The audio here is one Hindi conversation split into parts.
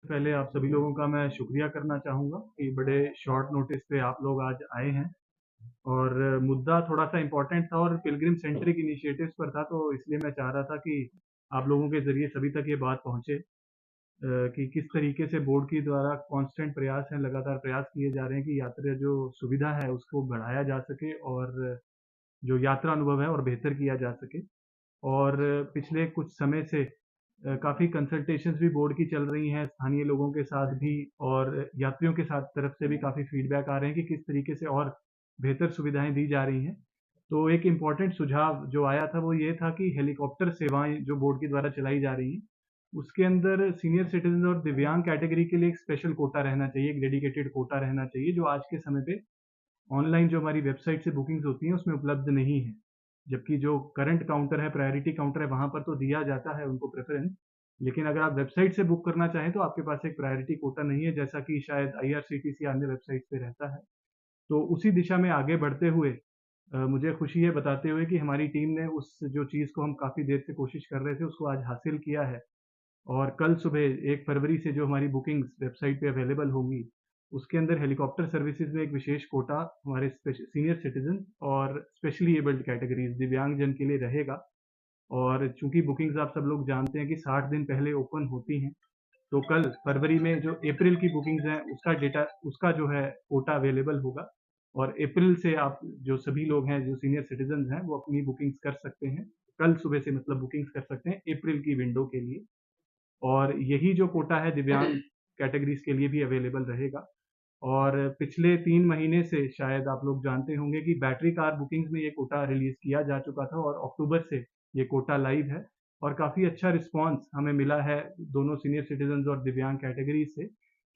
पहले आप सभी लोगों का मैं शुक्रिया करना चाहूँगा कि बड़े शॉर्ट नोटिस पे आप लोग आज आए हैं और मुद्दा थोड़ा-सा इम्पोर्टेंट था और पिलग्रिम सेंट्रिक इनिशिएटिव्स पर था, तो इसलिए मैं चाह रहा था कि आप लोगों के ज़रिए सभी तक ये बात पहुँचे कि किस तरीके से बोर्ड के द्वारा कांस्टेंट प्रयास हैं, लगातार प्रयास किए जा रहे हैं कि यात्रा जो सुविधा है उसको बढ़ाया जा सके और जो यात्रा अनुभव है और बेहतर किया जा सके। और पिछले कुछ समय से काफ़ी कंसल्टेशंस भी बोर्ड की चल रही हैं, स्थानीय लोगों के साथ भी और यात्रियों के साथ तरफ से भी काफ़ी फीडबैक आ रहे हैं कि किस तरीके से और बेहतर सुविधाएँ दी जा रही हैं। तो एक इम्पॉर्टेंट सुझाव जो आया था वो ये था कि हेलीकॉप्टर सेवाएँ जो बोर्ड के द्वारा चलाई जा रही हैं, उसके अंदर सीनियर सिटीज़न और दिव्यांग कैटेगरी के लिए एक स्पेशल कोटा रहना चाहिए, एक डेडिकेटेड कोटा रहना चाहिए, जो आज के समय पे ऑनलाइन जो हमारी वेबसाइट से बुकिंग्स होती हैं उसमें उपलब्ध नहीं है। जबकि जो करंट काउंटर है, प्रायोरिटी काउंटर है, वहाँ पर तो दिया जाता है उनको प्रेफ़रेंस। लेकिन अगर आप वेबसाइट से बुक करना चाहें तो आपके पास एक प्रायोरिटी कोटा नहीं है, जैसा कि शायद आईआरसीटीसी या अन्य वेबसाइट पे रहता है। तो उसी दिशा में आगे बढ़ते हुए मुझे खुशी है बताते हुए कि हमारी टीम ने उस जो चीज़ को हम काफ़ी देर से कोशिश कर रहे थे, उसको आज हासिल किया है। और कल सुबह 1 फरवरी से जो हमारी बुकिंग्स वेबसाइट पे अवेलेबल होंगी, उसके अंदर हेलीकॉप्टर सर्विसेज़ में एक विशेष कोटा हमारे सीनियर सिटीज़न और स्पेशली एबल्ड कैटेगरीज़ दिव्यांगजन के लिए रहेगा। और चूँकि बुकिंग्स आप सब लोग जानते हैं कि 60 दिन पहले ओपन होती हैं, तो कल फरवरी में जो अप्रैल की बुकिंग्स हैं, उसका जो है कोटा अवेलेबल होगा और अप्रैल से आप जो सभी लोग हैं, जो सीनियर सिटीज़न्स हैं, वो अपनी बुकिंग्स कर सकते हैं। कल सुबह से मतलब बुकिंग्स कर सकते हैं अप्रैल की विंडो के लिए। और यही जो कोटा है दिव्यांग कैटेगरीज़ के लिए भी अवेलेबल रहेगा। और पिछले 3 महीने से शायद आप लोग जानते होंगे कि बैटरी कार बुकिंग्स में ये कोटा रिलीज़ किया जा चुका था और अक्टूबर से ये कोटा लाइव है और काफ़ी अच्छा रिस्पॉन्स हमें मिला है दोनों सीनियर सिटीज़न्स और दिव्यांग कैटेगरीज़ से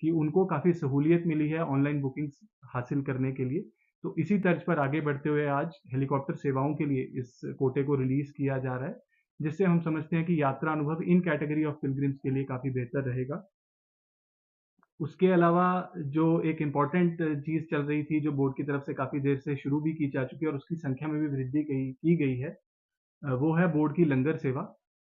कि उनको काफ़ी सहूलियत मिली है ऑनलाइन बुकिंग्स हासिल करने के लिए। तो इसी तर्ज पर आगे बढ़ते हुए आज हेलीकॉप्टर सेवाओं के लिए इस कोटे को रिलीज़ किया जा रहा है, जिससे हम समझते हैं कि यात्रा अनुभव इन कैटेगरी ऑफ पिलग्रिम्स के लिए काफ़ी बेहतर रहेगा। उसके अलावा जो एक इम्पोर्टेंट चीज़ चल रही थी, जो बोर्ड की तरफ से काफ़ी देर से शुरू भी की जा चुकी है और उसकी संख्या में भी वृद्धि की गई है, वो है बोर्ड की लंगर सेवा।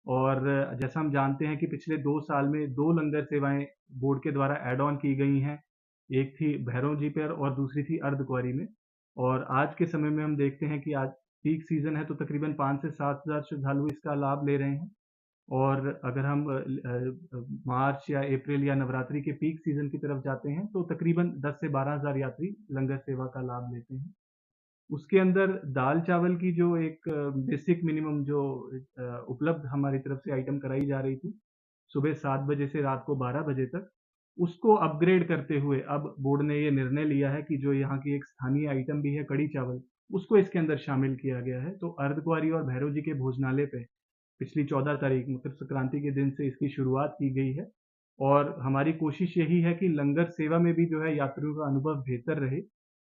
और जैसा हम जानते हैं कि पिछले 2 साल में 2 लंगर सेवाएँ बोर्ड के द्वारा ऐड ऑन की गई हैं। एक थी भैरव जी पर और दूसरी थी अर्धकुँवारी में। और आज के समय में हम देखते हैं कि आज पीक सीज़न है तो तकरीबन 5 से 7 हज़ार श्रद्धालु इसका लाभ ले रहे हैं। और अगर हम मार्च या अप्रैल या नवरात्रि के पीक सीज़न की तरफ जाते हैं तो तकरीबन 10 से 12 हज़ार यात्री लंगर सेवा का लाभ लेते हैं। उसके अंदर दाल-चावल की जो एक बेसिक मिनिमम जो उपलब्ध हमारी तरफ से आइटम कराई जा रही थी, सुबह 7 बजे से रात को 12 बजे तक, उसको अपग्रेड करते हुए अब बोर्ड ने ये निर्णय लिया है कि जो यहाँ की एक स्थानीय आइटम भी है कढ़ी चावल, उसको इसके अंदर शामिल किया गया है। तो अर्धकुँवारी और भैरव जी के भोजनालय पे पिछली 14 तारीख मकर संक्रांति के दिन से इसकी शुरुआत की गई है और हमारी कोशिश यही है कि लंगर सेवा में भी जो है यात्रियों का अनुभव बेहतर रहे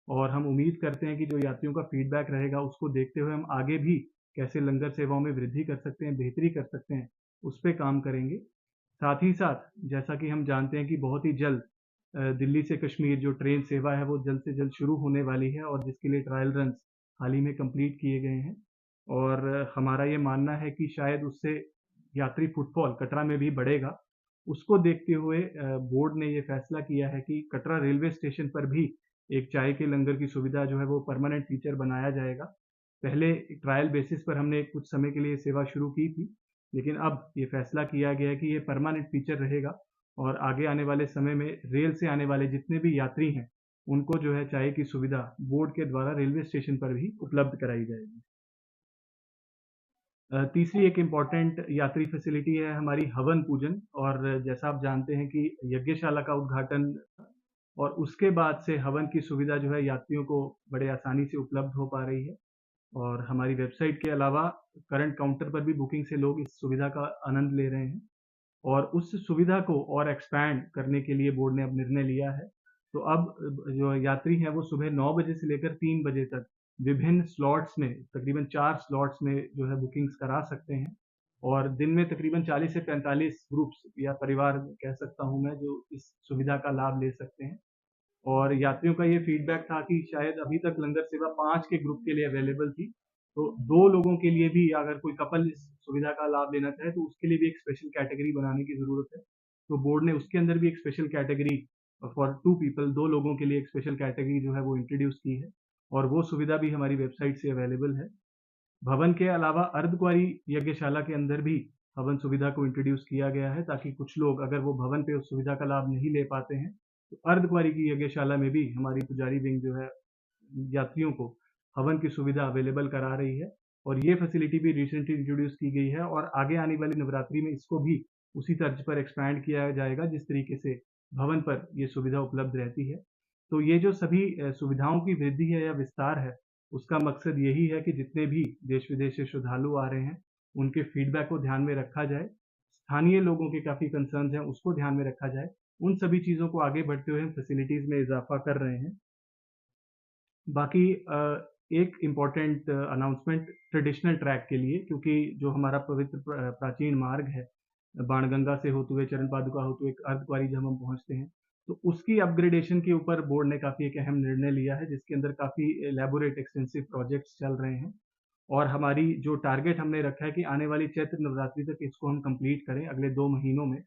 और हम उम्मीद करते हैं कि जो यात्रियों का फीडबैक रहेगा उसको देखते हुए हम आगे भी कैसे लंगर सेवाओं में वृद्धि कर सकते हैं, बेहतरी कर सकते हैं, उस पे काम करेंगे। साथ ही साथ जैसा कि हम जानते हैं कि बहुत ही जल्द दिल्ली से कश्मीर जो ट्रेन सेवा है वो जल्द से जल्द शुरू होने वाली है और जिसके लिए ट्रायल रन्स हाल ही में कंप्लीट किए गए हैं। और हमारा ये मानना है कि शायद उससे यात्री फुटफॉल कटरा में भी बढ़ेगा। उसको देखते हुए बोर्ड ने ये फैसला किया है कि कटरा रेलवे स्टेशन पर भी एक चाय के लंगर की सुविधा जो है वो परमानेंट फीचर बनाया जाएगा। पहले ट्रायल बेसिस पर हमने कुछ समय के लिए सेवा शुरू की थी, लेकिन अब ये फैसला किया गया है कि ये परमानेंट फीचर रहेगा और आगे आने वाले समय में रेल से आने वाले जितने भी यात्री हैं, उनको जो है चाय की सुविधा बोर्ड के द्वारा रेलवे स्टेशन पर भी उपलब्ध कराई जाएगी। तीसरी एक इम्पॉर्टेंट यात्री फैसिलिटी है हमारी हवन पूजन और जैसा आप जानते हैं कि यज्ञशाला का उद्घाटन और उसके बाद से हवन की सुविधा जो है यात्रियों को बड़े आसानी से उपलब्ध हो पा रही है और हमारी वेबसाइट के अलावा करंट काउंटर पर भी बुकिंग से लोग इस सुविधा का आनंद ले रहे हैं और उस सुविधा को और एक्सपैंड करने के लिए बोर्ड ने अब निर्णय लिया है। तो अब जो यात्री हैं वो सुबह 9 बजे से लेकर 3 बजे तक विभिन्न स्लॉट्स में तकरीबन 4 स्लॉट्स में जो है बुकिंग्स करा सकते हैं और दिन में तकरीबन 40 से 45 ग्रुप्स या परिवार कह सकता हूँ मैं जो इस सुविधा का लाभ ले सकते हैं। और यात्रियों का ये फीडबैक था कि शायद अभी तक लंगर सेवा 5 के ग्रुप के लिए अवेलेबल थी। तो 2 लोगों के लिए भी अगर कोई कपल इस सुविधा का लाभ लेना चाहे तो उसके लिए भी एक स्पेशल कैटेगरी बनाने की ज़रूरत है। तो बोर्ड ने उसके अंदर भी एक स्पेशल कैटेगरी फॉर 2 पीपल, 2 लोगों के लिए एक स्पेशल कैटेगरी जो है वो इंट्रोड्यूस की है और वो सुविधा भी हमारी वेबसाइट से अवेलेबल है। भवन के अलावा अर्धकुंवारी यज्ञशाला के अंदर भी हवन सुविधा को इंट्रोड्यूस किया गया है ताकि कुछ लोग अगर वो भवन पे उस सुविधा का लाभ नहीं ले पाते हैं, तो अर्धकुंवारी की यज्ञशाला में भी हमारी पुजारी विंग जो है यात्रियों को हवन की सुविधा अवेलेबल करा रही है और ये फैसिलिटी भी रिसेंटली इंट्रोड्यूस की गई है और आगे आने वाली नवरात्रि में इसको भी उसी तर्ज पर एक्सपैंड किया जाएगा जिस तरीके से भवन पर ये सुविधा उपलब्ध रहती है। तो ये जो सभी सुविधाओं की वृद्धि है या विस्तार है, उसका मकसद यही है कि जितने भी देश विदेश से श्रद्धालु आ रहे हैं, उनके फीडबैक को ध्यान में रखा जाए, स्थानीय लोगों के काफ़ी कंसर्न्स हैं, उसको ध्यान में रखा जाए। उन सभी चीज़ों को आगे बढ़ते हुए हम फैसिलिटीज़ में इज़ाफ़ा कर रहे हैं। बाकी एक इम्पॉर्टेंट अनाउंसमेंट ट्रेडिशनल ट्रैक के लिए, क्योंकि जो हमारा पवित्र प्राचीन मार्ग है, बाणगंगा से होते हुए चरण पादुका होते हुए अर्धकुंवारी जब हम पहुँचते हैं, तो उसकी अपग्रेडेशन के ऊपर बोर्ड ने काफ़ी एक अहम निर्णय लिया है, जिसके अंदर काफ़ी एलैबोरेट एक्सटेंसिव प्रोजेक्ट्स चल रहे हैं और हमारी जो टारगेट हमने रखा है कि आने वाली चैत्र नवरात्रि तक इसको हम कंप्लीट करें अगले 2 महीनों में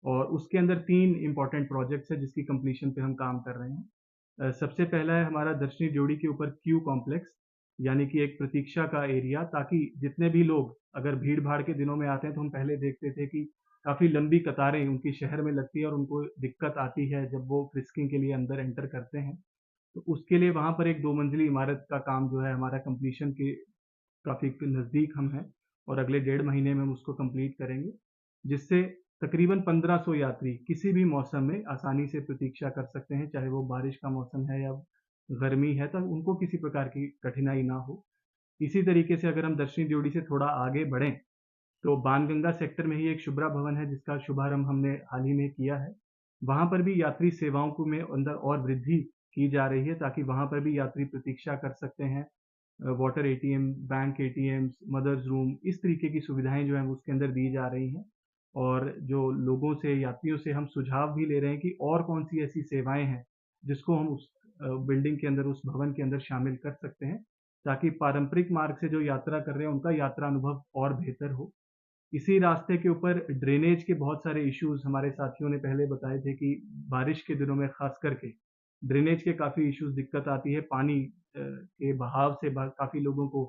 और उसके अंदर 3 इम्पॉर्टेंट प्रोजेक्ट्स हैं जिसकी कंप्लीशन पे हम काम कर रहे हैं। सबसे पहला है हमारा दर्शनी ड्योढ़ी के ऊपर क्यू कॉम्प्लेक्स, यानी कि एक प्रतीक्षा का एरिया, ताकि जितने भी लोग अगर भीड़-भाड़ के दिनों में आते हैं तो हम पहले देखते थे कि काफ़ी लंबी कतारें उनकी शहर में लगती है और उनको दिक्कत आती है जब वो फ्रिस्किंग के लिए अंदर एंटर करते हैं। तो उसके लिए वहाँ पर एक 2 मंजिली इमारत का काम जो है हमारा कंप्लीशन के काफ़ी नज़दीक हम हैं और अगले 1.5 महीने में हम उसको कंप्लीट करेंगे, जिससे तकरीबन 1500 यात्री किसी भी मौसम में आसानी से प्रतीक्षा कर सकते हैं, चाहे वो बारिश का मौसम है या गर्मी है, तो उनको किसी प्रकार की कठिनाई ना हो। इसी तरीके से अगर हम दक्षिणी ड्योढ़ी से थोड़ा आगे बढ़ें, तो बाणगंगा सेक्टर में ही एक शुभ्रा भवन है जिसका शुभारंभ हमने हाल ही में किया है। वहाँ पर भी यात्री सेवाओं को में अंदर और वृद्धि की जा रही है ताकि वहाँ पर भी यात्री प्रतीक्षा कर सकते हैं। Water ATM, bank ATMs, mothers room, इस तरीके की सुविधाएँ जो हैं उसके अंदर दी जा रही हैं और जो लोगों से, यात्रियों से हम सुझाव भी ले रहे हैं कि और कौन-सी ऐसी सेवाएँ हैं, जिसको हम उस बिल्डिंग के अंदर, उस भवन के अंदर शामिल कर सकते हैं, ताकि पारंपरिक मार्ग से जो यात्रा कर रहे हैं, उनका यात्रा अनुभव और बेहतर हो। इसी रास्ते के ऊपर ड्रेनेज के बहुत सारे इश्यूज़ हमारे साथियों ने पहले बताए थे कि बारिश के दिनों में ख़ास करके ड्रेनेज के काफ़ी इश्यूज़ दिक्कत आती है। पानी के बहाव से काफ़ी लोगों को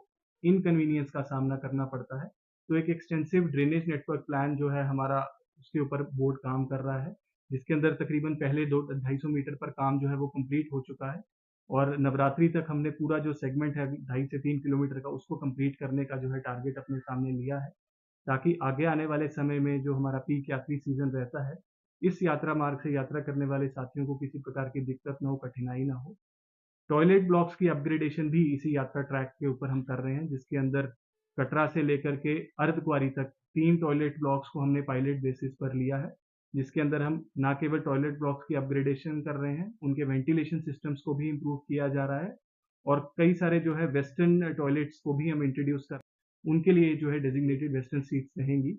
इनकन्वीनियंस का सामना करना पड़ता है। तो एक एक्सटेंसिव ड्रेनेज नेटवर्क प्लान जो है हमारा, उसके ऊपर बोर्ड काम कर रहा है, जिसके अंदर तकरीबन पहले 2 250 मीटर पर काम जो है वो कंप्लीट हो चुका है और नवरात्रि तक हमने पूरा जो सेगमेंट है 2.5 से 3 किलोमीटर का, उसको कंप्लीट करने का जो है टारगेट अपने सामने लिया है, ताकि आगे आने वाले समय में जो हमारा पीक यात्री सीज़न रहता है, इस यात्रा मार्ग से यात्रा करने वाले साथियों को किसी प्रकार की दिक्कत ना हो, कठिनाई ना हो। टॉयलेट ब्लॉक्स की अपग्रेडेशन भी इसी यात्रा ट्रैक के ऊपर हम कर रहे हैं, जिसके अंदर कटरा से लेकर के अर्धकुंवारी तक 3 टॉयलेट ब्लॉक्स को हमने पायलट बेसिस पर लिया है, जिसके अंदर हम ना केवल टॉयलेट ब्लॉक्स की अपग्रेडेशन कर रहे हैं, उनके वेंटिलेशन सिस्टम्स को भी इम्प्रूव किया जा रहा है और कई सारे जो है वेस्टर्न टॉयलेट्स को भी हम इंट्रोड्यूस कर, उनके लिए जो है डेज़िग्नेटेड वेस्टर्न सीट्स रहेंगी।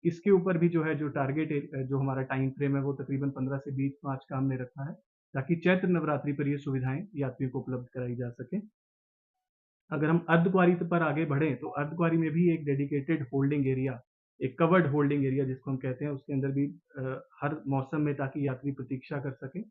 इसके ऊपर भी जो है जो टारगेट जो हमारा टाइम फ्रेम है वो तकरीबन 15 से 20 मार्च का हमने रखा है, ताकि चैत्र नवरात्रि पर ये सुविधाएँ यात्रियों को उपलब्ध कराई जा सकें। अगर हम अर्धकुंवारी पर आगे बढ़ें, तो अर्धकुंवारी में भी एक डेडिकेटेड होल्डिंग एरिया, एक कवर्ड होल्डिंग एरिया जिसको हम कहते हैं, उसके अंदर भी हर मौसम में ताकि यात्री प्रतीक्षा कर सकें,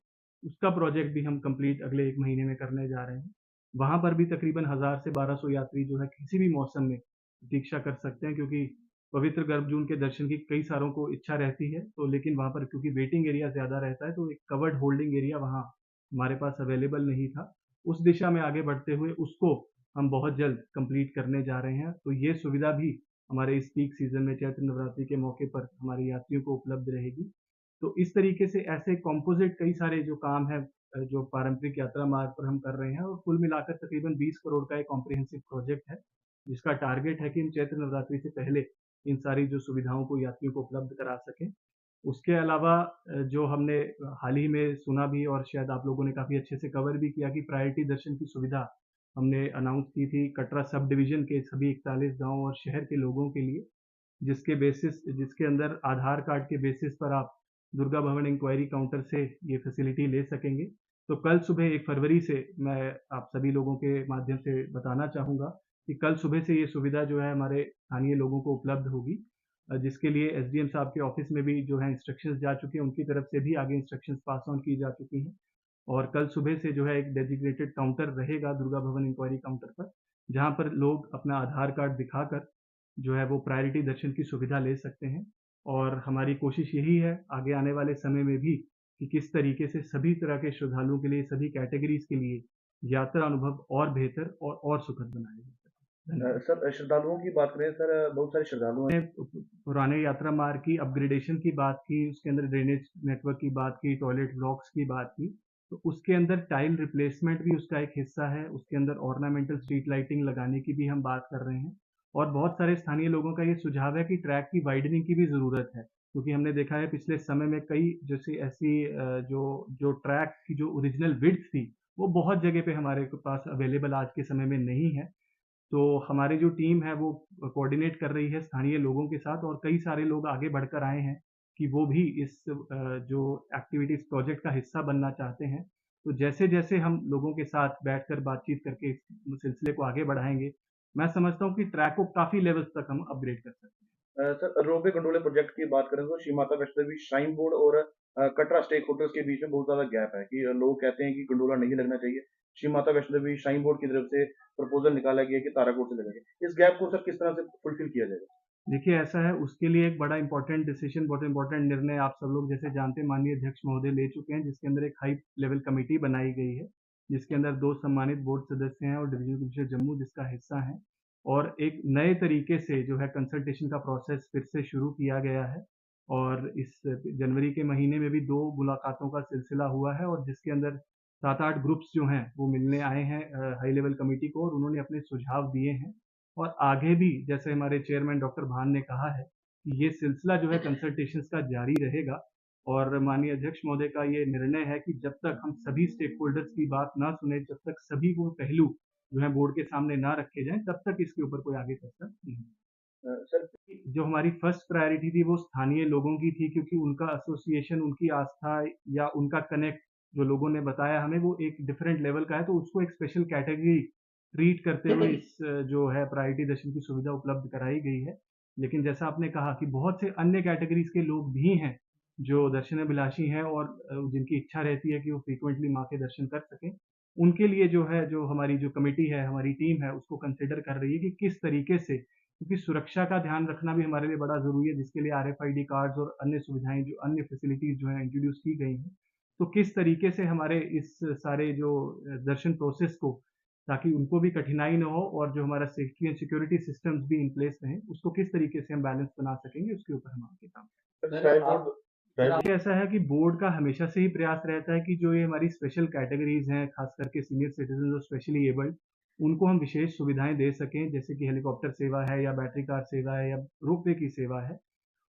उसका प्रोजेक्ट भी हम कंप्लीट अगले 1 महीने में करने जा रहे हैं। वहाँ पर भी तकरीबन 1000 से 1200 यात्री जो है किसी भी मौसम में प्रतीक्षा कर सकते हैं, क्योंकि पवित्र गर्भजून के दर्शन की कई सारों को इच्छा रहती है, तो लेकिन वहाँ पर क्योंकि वेटिंग एरिया ज़्यादा रहता है, तो एक कवर्ड होल्डिंग एरिया वहाँ हमारे पास अवेलेबल नहीं था। उस दिशा में आगे बढ़ते हुए उसको हम बहुत जल्द कंप्लीट करने जा रहे हैं। तो ये सुविधा भी हमारे इस पीक सीज़न में चैत्र नवरात्रि के मौके पर हमारे यात्रियों को उपलब्ध रहेगी। तो इस तरीके से ऐसे कंपोज़िट कई सारे जो काम हैं जो पारंपरिक यात्रा मार्ग पर हम कर रहे हैं और कुल मिलाकर तकरीबन 20 करोड़ का एक कॉम्प्रिहेंसिव प्रोजेक्ट है, जिसका टारगेट है कि हम चैत्र नवरात्रि से पहले इन सारी जो सुविधाओं को यात्रियों को उपलब्ध करा सकें। उसके अलावा जो हमने हाल ही में सुना भी और शायद आप लोगों ने काफ़ी अच्छे से कवर भी किया कि प्रायोरिटी दर्शन की सुविधा हमने अनाउंस की थी कटरा सब डिवीज़न के सभी 41 गाँव और शहर के लोगों के लिए, जिसके अंदर आधार कार्ड के बेसिस पर आप दुर्गा भवन इंक्वायरी काउंटर से ये फैसिलिटी ले सकेंगे। तो कल सुबह 1 फरवरी से मैं आप सभी लोगों के माध्यम से बताना चाहूँगा कि कल सुबह से ये सुविधा जो है हमारे स्थानीय लोगों को उपलब्ध होगी। जिसके लिए एसडीएम साहब के ऑफिस में भी जो है इंस्ट्रक्शंस जा चुके हैं, उनकी तरफ से भी आगे इंस्ट्रक्शंस पास ऑन की जा चुकी हैं। और कल सुबह से जो है एक डेजिग्नेटेड काउंटर रहेगा दुर्गा भवन इंक्वायरी काउंटर पर, जहाँ पर लोग अपना आधार कार्ड दिखाकर जो है वो प्रायोरिटी दर्शन की सुविधा ले सकते हैं। और हमारी कोशिश यही है आगे आने वाले समय में भी कि किस तरीके से सभी तरह के श्रद्धालुओं के लिए, सभी कैटेगरीज के लिए यात्रा अनुभव और बेहतर और सुखद बनाया जा सके। धन्यवाद। सर श्रद्धालुओं की बात करें सर, बहुत सारे श्रद्धालु हैं। हमने पुराने यात्रा मार्ग की अपग्रेडेशन की बात की, उसके अंदर ड्रेनेज नेटवर्क की बात की, टॉयलेट ब्लॉक्स की बात की, तो उसके अंदर टाइल रिप्लेसमेंट भी उसका एक हिस्सा है, उसके अंदर ऑर्नामेंटल स्ट्रीट लाइटिंग लगाने की भी हम बात कर रहे हैं। और बहुत सारे स्थानीय लोगों का ये सुझाव है कि ट्रैक की वाइडनिंग की भी ज़रूरत है, क्योंकि हमने देखा है पिछले समय में कई जैसे ऐसी जो जो ट्रैक की जो ओरिजिनल विड्थ थी, वो बहुत जगह पे हमारे पास अवेलेबल आज के समय में नहीं है। तो हमारी जो टीम है वो कोऑर्डिनेट कर रही है स्थानीय लोगों के साथ, और कई सारे लोग आगे बढ़कर आए हैं कि वो भी इस जो एक्टिविटीज़ प्रोजेक्ट का हिस्सा बनना चाहते हैं। तो जैसे-जैसे हम लोगों के साथ बैठकर बातचीत करके इस सिलसिले को आगे बढ़ाएँगे, मैं समझता हूँ कि ट्रैक को काफ़ी लेवल्स तक हम अपग्रेड कर सकते हैं। सर रोपवे गंडोले प्रोजेक्ट की बात करें तो श्री माता वैष्णो देवी श्राइन बोर्ड और कटरा स्टेक होल्डर्स के बीच में बहुत ज़्यादा गैप है कि लोग कहते हैं कि गंडोला नहीं लगना चाहिए। श्री माता वैष्णो देवी श्राइन बोर्ड की तरफ से प्रपोज़ल निकाला गया है कि ताराकोट से लगेगा। इस गैप को सर किस तरह से फुलफिल किया जाएगा? देखिए ऐसा है, उसके लिए एक बड़ा इम्पोर्टेंट डिसीजन, बहुत इम्पोर्टेंट निर्णय आप सब लोग जैसे जानते हैं माननीय अध्यक्ष महोदय ले चुके हैं, जिसके अंदर एक हाई लेवल कमेटी बनाई गई है, जिसके अंदर 2 सम्मानित बोर्ड सदस्य हैं और डिवीजन कमिश्नर जम्मू जिसका हिस्सा है। और एक नए तरीके से जो है कंसल्टेशन का प्रोसेस फिर से शुरू किया गया है, और इस जनवरी के महीने में भी 2 मुलाकातों का सिलसिला हुआ है, और जिसके अंदर 7-8 ग्रुप्स जो हैं वो मिलने आए हैं हाई लेवल कमेटी को, और उन्होंने अपने सुझाव दिए हैं। और आगे भी जैसे हमारे चेयरमैन डॉक्टर भान ने कहा है कि ये सिलसिला जो है कंसल्टेशंस का जारी रहेगा, और माननीय अध्यक्ष महोदय का ये निर्णय है कि जब तक हम सभी स्टेक होल्डर्स की बात ना सुने, जब तक सभी वो पहलू जो है बोर्ड के सामने ना रखे जाएँ, तब तक इसके ऊपर कोई आगे फैसला नहीं होगा। सर जो हमारी फर्स्ट प्रायोरिटी थी वो स्थानीय लोगों की थी, क्योंकि उनका एसोसिएशन, उनकी आस्था या उनका कनेक्ट जो लोगों ने बताया हमें वो एक डिफरेंट लेवल का है, तो उसको एक स्पेशल कैटेगरी ट्रीट करते हुए इस जो है प्रायोरिटी दर्शन की सुविधा उपलब्ध कराई गई है। लेकिन जैसा आपने कहा कि बहुत से अन्य कैटेगरीज़ के लोग भी हैं, जो दर्शनाभिलाषी हैं और जिनकी इच्छा रहती है कि वो फ्रीक्वेंटली माँ के दर्शन कर सकें। उनके लिए जो है, जो हमारी जो कमिटी है, हमारी टीम है, उसको कंसिडर कर रही है कि किस तरीके से, क्योंकि सुरक्षा का ध्यान रखना भी हमारे लिए बड़ा ज़रूरी है, जिसके लिए आरएफआईडी कार्ड्स और अन्य सुविधाएँ, जो अन्य फैसिलिटीज़ जो हैं इंट्रोड्यूस की गई हैं। तो किस तरीके से हमारे इस सारे जो दर्शन प्रोसेस को, ताकि उनको भी कठिनाई ना हो और जो हमारा सेफ्टी एंड सिक्योरिटी सिस्टम्स भी इन प्लेस रहें, उसको किस तरीके से हम बैलेंस बना सकेंगे, उसके ऊपर हम आगे काम सर श्राइन बोर्ड देखिए ऐसा है कि बोर्ड का हमेशा से ही प्रयास रहता है कि जो ये हमारी स्पेशल कैटेगरीज़ हैं, खास करके सीनियर सिटीज़न्स और स्पेशली एबल्ड, उनको हम विशेष सुविधाएँ दे सकें, जैसे कि हेलीकॉप्टर सेवा है या बैटरी कार सेवा है या रोपवे की सेवा है।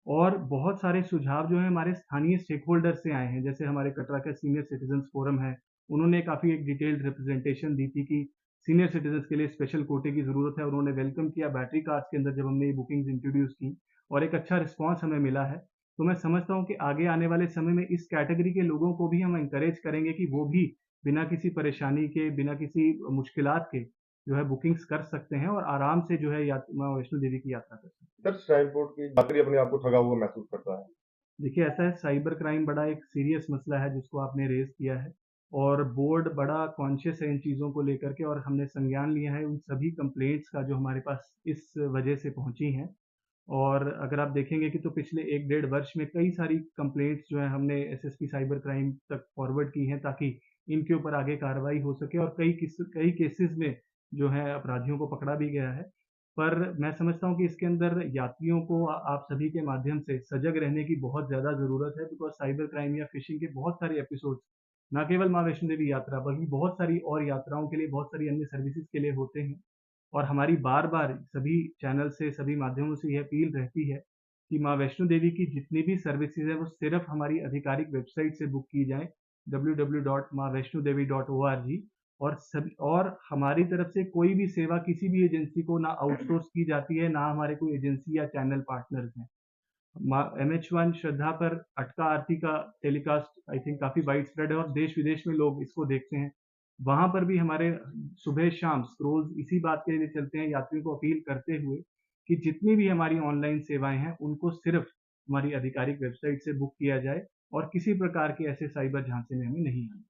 और बहुत सारे सुझाव जो हैं हमारे स्थानीय स्टेक होल्डर से आए हैं, जैसे हमारे कटरा का सीनियर सिटीज़न्स फोरम है, उन्होंने काफ़ी एक डिटेल्ड रिप्रेजेंटेशन दी थी कि सीनियर सिटीज़न्स के लिए स्पेशल कोटे की ज़रूरत है। उन्होंने वेलकम किया बैटरी कार्स के अंदर जब हमने ये बुकिंग्स इंट्रोड्यूस की, और एक अच्छा रिस्पॉन्स हमें मिला है। तो मैं समझता हूँ कि आगे आने वाले समय में इस कैटेगरी के लोगों को भी हम एनकरेज करेंगे कि वो भी बिना किसी परेशानी के, बिना किसी मुश्किलात के जो है बुकिंग्स कर सकते हैं और आराम से जो है माँ वैष्णो देवी की यात्रा कर सकते हैं। सर श्राइन बोर्ड की यात्री अपने आप को ठगा हुआ महसूस करता है। देखिए ऐसा है, साइबर क्राइम बड़ा एक सीरियस मसला है जिसको आपने रेज़ किया है, और बोर्ड बड़ा कॉन्शियस है इन चीज़ों को लेकर के, और हमने संज्ञान लिया है उन सभी कंप्लेंट्स का जो हमारे पास इस वजह से पहुँची हैं। और अगर आप देखेंगे कि तो पिछले 1 डेढ़ वर्ष में कई सारी कंप्लेंट्स जो हैं हमने एसएसपी साइबर क्राइम तक फॉरवर्ड की हैं, ताकि इनके ऊपर आगे कार्रवाई हो सके, और कई केसेज़ में जो है अपराधियों को पकड़ा भी गया है। पर मैं समझता हूँ कि इसके अंदर यात्रियों को आप सभी के माध्यम से सजग रहने की बहुत ज़्यादा ज़रूरत है, बिकॉज़ साइबर क्राइम या फ़िशिंग के बहुत सारे एपिसोड्स ना केवल माँ वैष्णो देवी यात्रा बल्कि बहुत सारी और यात्राओं के लिए, बहुत सारी अन्य सर्विसेज़ के लिए होते हैं। और हमारी बार-बार सभी चैनल से, सभी माध्यमों से ये अपील रहती है कि माँ वैष्णो देवी की जितनी भी सर्विसेज़ हैं, वो सिर्फ़ हमारी आधिकारिक वेबसाइट से बुक की जाएँ, www.maavaishnodevi.org। और हमारी तरफ से कोई भी सेवा किसी भी एजेंसी को ना आउटसोर्स की जाती है, ना हमारे कोई एजेंसी या चैनल पार्टनर्स हैं। MH1 श्रद्धा पर अटका आरती का टेलीकास्ट आई थिंक काफ़ी वाइड स्प्रेड है और देश-विदेश में लोग इसको देखते हैं। वहाँ पर भी हमारे सुबह-शाम स्क्रॉल्स इसी बात के लिए चलते हैं, यात्रियों को अपील करते हुए कि जितनी भी हमारी ऑनलाइन सेवाएँ हैं, उनको सिर्फ़ हमारी आधिकारिक वेबसाइट से बुक किया जाए और किसी प्रकार के ऐसे साइबर झांसे में हमें नहीं आना।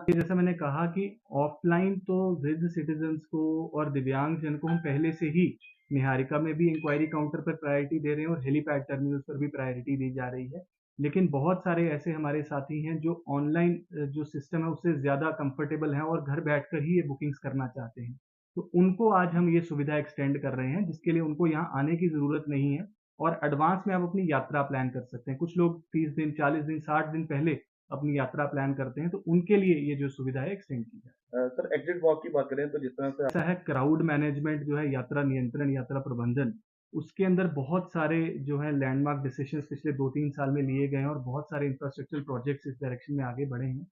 कि जैसा मैंने कहा कि ऑफ़लाइन तो वृद्ध सिटीज़न्स को और दिव्यांगजन को हम पहले से ही निहारिका में भी इंक्वायरी काउंटर पर प्रायोरिटी दे रहे हैं और हेलीपैड टर्मिनल्स पर भी प्रायोरिटी दी जा रही है। लेकिन बहुत सारे ऐसे हमारे साथी हैं जो ऑनलाइन जो सिस्टम है उससे ज़्यादा कंफर्टेबल हैं और घर बैठकर ही ये बुकिंग्स करना चाहते हैं। तो उनको आज हम ये सुविधा एक्सटेंड कर रहे हैं जिसके लिए उनको यहाँ आने की ज़रूरत नहीं है और एडवांस में आप अपनी यात्रा प्लान कर सकते हैं। कुछ लोग 30 दिन, 40 दिन, 60 दिन पहले अपनी यात्रा प्लान करते हैं, तो उनके लिए ये जो सुविधा है एक्सटेंड की जाए। सर एग्जिट वॉक की बात करें तो जिस तरह से ऐसा है क्राउड मैनेजमेंट जो है यात्रा नियंत्रण, यात्रा प्रबंधन, उसके अंदर बहुत सारे जो है लैंडमार्क डिसीजंस पिछले 2-3 साल में लिए गए हैं और बहुत सारे इंफ्रास्ट्रक्चरल प्रोजेक्ट्स इस डायरेक्शन में आगे बढ़े हैं।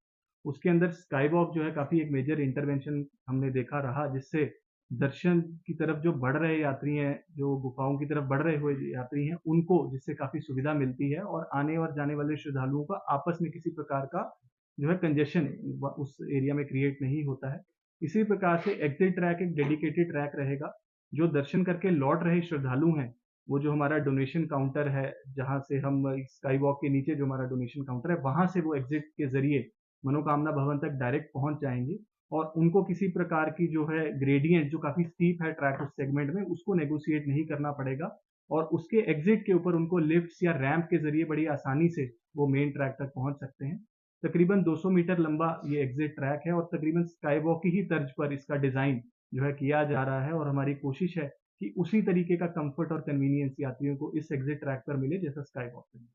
उसके अंदर स्काई वॉक जो है काफ़ी एक मेजर इंटरवेंशन हमने देखा रहा जिससे दर्शन की तरफ जो बढ़ रहे यात्री हैं, जो गुफाओं की तरफ बढ़ रहे हुए यात्री हैं, उनको जिससे काफ़ी सुविधा मिलती है और आने और जाने वाले श्रद्धालुओं का आपस में किसी प्रकार का जो है कंजेशन उस एरिया में क्रिएट नहीं होता है। इसी प्रकार से एग्जिट ट्रैक एक डेडिकेटेड ट्रैक रहेगा, जो दर्शन करके लौट रहे श्रद्धालु हैं, वो जो हमारा डोनेशन काउंटर है, जहाँ से हम स्काई वॉक के नीचे जो हमारा डोनेशन काउंटर है, वहाँ से वो एग्जिट के ज़रिए मनोकामना भवन तक डायरेक्ट पहुँच जाएँगे और उनको किसी प्रकार की जो है ग्रेडिएंट जो काफ़ी स्टीप है ट्रैक उस सेगमेंट में, उसको नेगोशिएट नहीं करना पड़ेगा और उसके एग्जिट के ऊपर उनको लिफ्ट्स या रैंप के ज़रिए बड़ी आसानी से वो मेन ट्रैक तक पहुँच सकते हैं। तकरीबन 200 मीटर लंबा ये एग्जिट ट्रैक है और तकरीबन स्काई वॉक की ही तर्ज पर इसका डिज़ाइन जो है किया जा रहा है और हमारी कोशिश है कि उसी तरीके का कंफर्ट और कन्वीनियंस यात्रियों को इस एग्जिट ट्रैक पर मिले जैसा स्काई वॉक पे मिला।